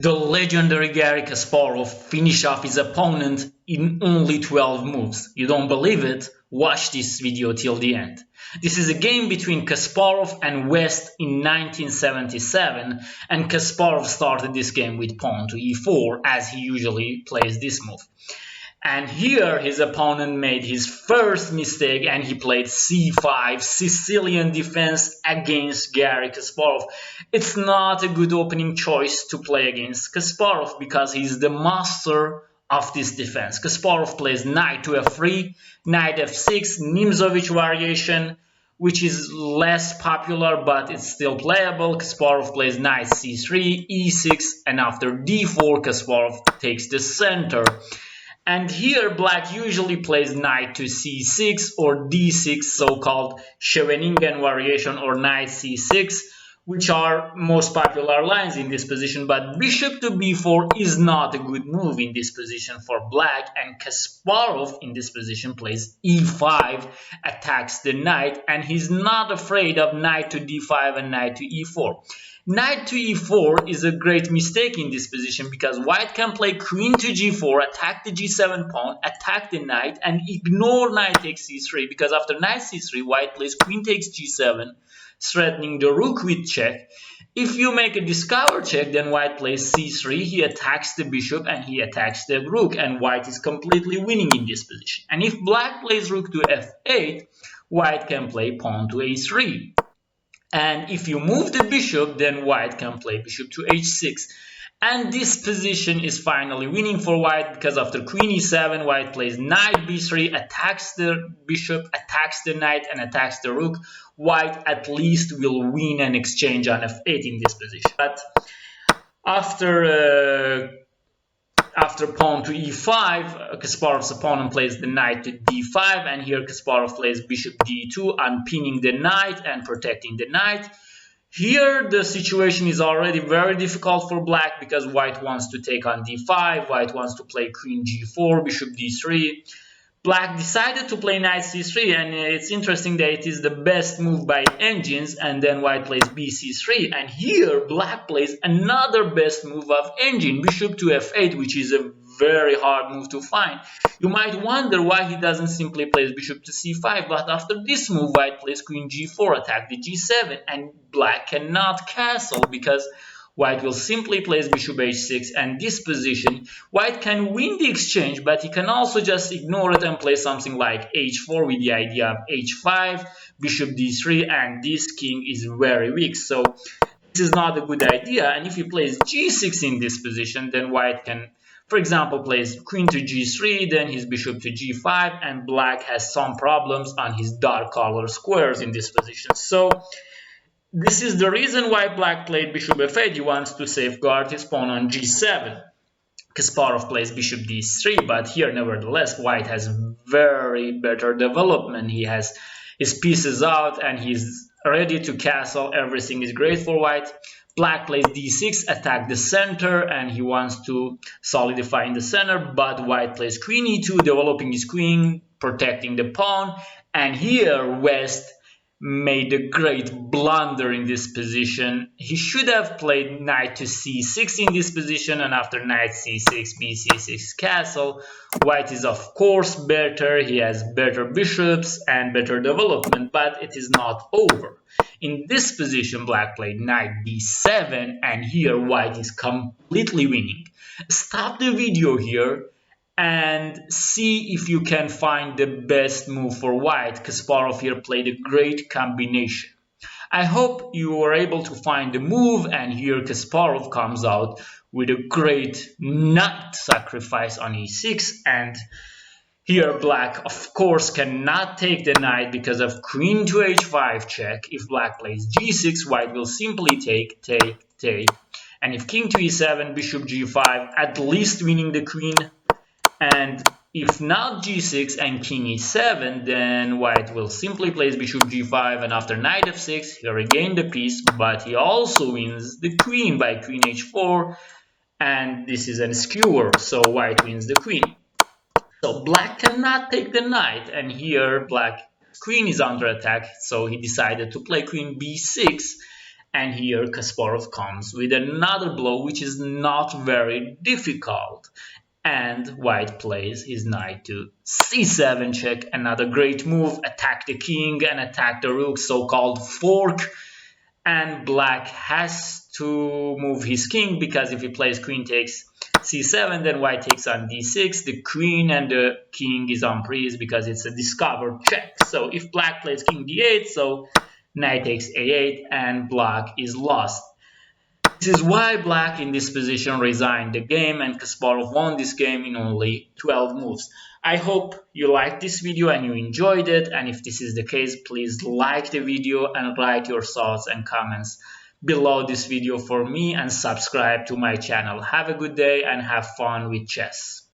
The legendary Garry Kasparov finished off his opponent in only 12 moves. You don't believe it? Watch this video till the end. This is a game between Kasparov and West in 1977, and Kasparov started this game with pawn to e4 as he usually plays this move. And here his opponent made his first mistake and he played c5, Sicilian defense against Garry Kasparov. It's not a good opening choice to play against Kasparov because he's the master of this defense. Kasparov plays knight to f3, knight f6, Nimzovich variation, which is less popular but it's still playable. Kasparov plays knight c3, e6, and after d4 Kasparov takes the center. And here black usually plays knight to c6 or d6, so-called Scheveningen variation, or knight c6, which are most popular lines in this position. But bishop to b4 is not a good move in this position for black, and Kasparov in this position plays e5, attacks the knight, and he's not afraid of knight to d5 and knight to e4. Knight to e4 is a great mistake in this position because white can play queen to g4, attack the g7 pawn, attack the knight, and ignore knight takes c3, because after knight c3, white plays queen takes g7, threatening the rook with check. If you make a discover check, then white plays c3, he attacks the bishop and he attacks the rook, and white is completely winning in this position. And if black plays rook to f8, white can play pawn to a3. And if you move the bishop, then white can play bishop to h6. And this position is finally winning for white because after queen e7, white plays knight b3, attacks the bishop, attacks the knight, and attacks the rook. White at least will win an exchange on f8 in this position. But after pawn to e5, Kasparov's opponent plays the knight to d5, and here Kasparov plays bishop d2, unpinning the knight and protecting the knight. Here the situation is already very difficult for black because white wants to take on d5, white wants to play queen g4, bishop d3. Black decided to play knight c3, and it's interesting that it is the best move by engines, and then white plays bc3, and here black plays another best move of engine, bishop to f8, which is a very hard move to find. You might wonder why he doesn't simply play bishop to c5, but after this move white plays queen g4, attack the g7, and black cannot castle because white will simply place bishop h6, and this position, white can win the exchange, but he can also just ignore it and play something like h4 with the idea of h5, bishop d3, and this king is very weak. So this is not a good idea, and if he plays g6 in this position, then white can, for example, plays queen to g3, then his bishop to g5, and black has some problems on his dark color squares in this position. So this is the reason why black played bishop f8. He wants to safeguard his pawn on g7. Kasparov plays bishop d3, but here, nevertheless, white has very better development. He has his pieces out and he's ready to castle. Everything is great for white. Black plays d6, attack the center, and he wants to solidify in the center, but white plays queen e2, developing his queen, protecting the pawn, and here West made a great blunder in this position. He should have played knight to c6 in this position, and after knight c6, bc6 castle. White is of course better, he has better bishops and better development, but it is not over. In this position black played knight b7, and here white is completely winning. Stop the video here and see if you can find the best move for white. Kasparov here played a great combination. I hope you were able to find the move, and here Kasparov comes out with a great knight sacrifice on e6, and here black of course cannot take the knight because of queen to h5 check. If black plays g6, white will simply take, and if king to e7, bishop g5, at least winning the queen. And if not g6 and king e7, then white will simply place bishop g5, and after knight f6, he regained the piece, but he also wins the queen by queen h4, and this is a skewer, so white wins the queen. So black cannot take the knight, and here black queen is under attack, so he decided to play queen b6, And here Kasparov comes with another blow, which is not very difficult. And white plays his knight to c7 check, another great move, attack the king and attack the rook, so-called fork. And black has to move his king, because if he plays queen takes c7, then white takes on d6. The queen and the king is unpleased because it's a discovered check. So if black plays king d8, so knight takes a8 and black is lost. This is why black in this position resigned the game, and Kasparov won this game in only 12 moves. I hope you liked this video and you enjoyed it, and if this is the case, please like the video and write your thoughts and comments below this video for me, and subscribe to my channel. Have a good day and have fun with chess.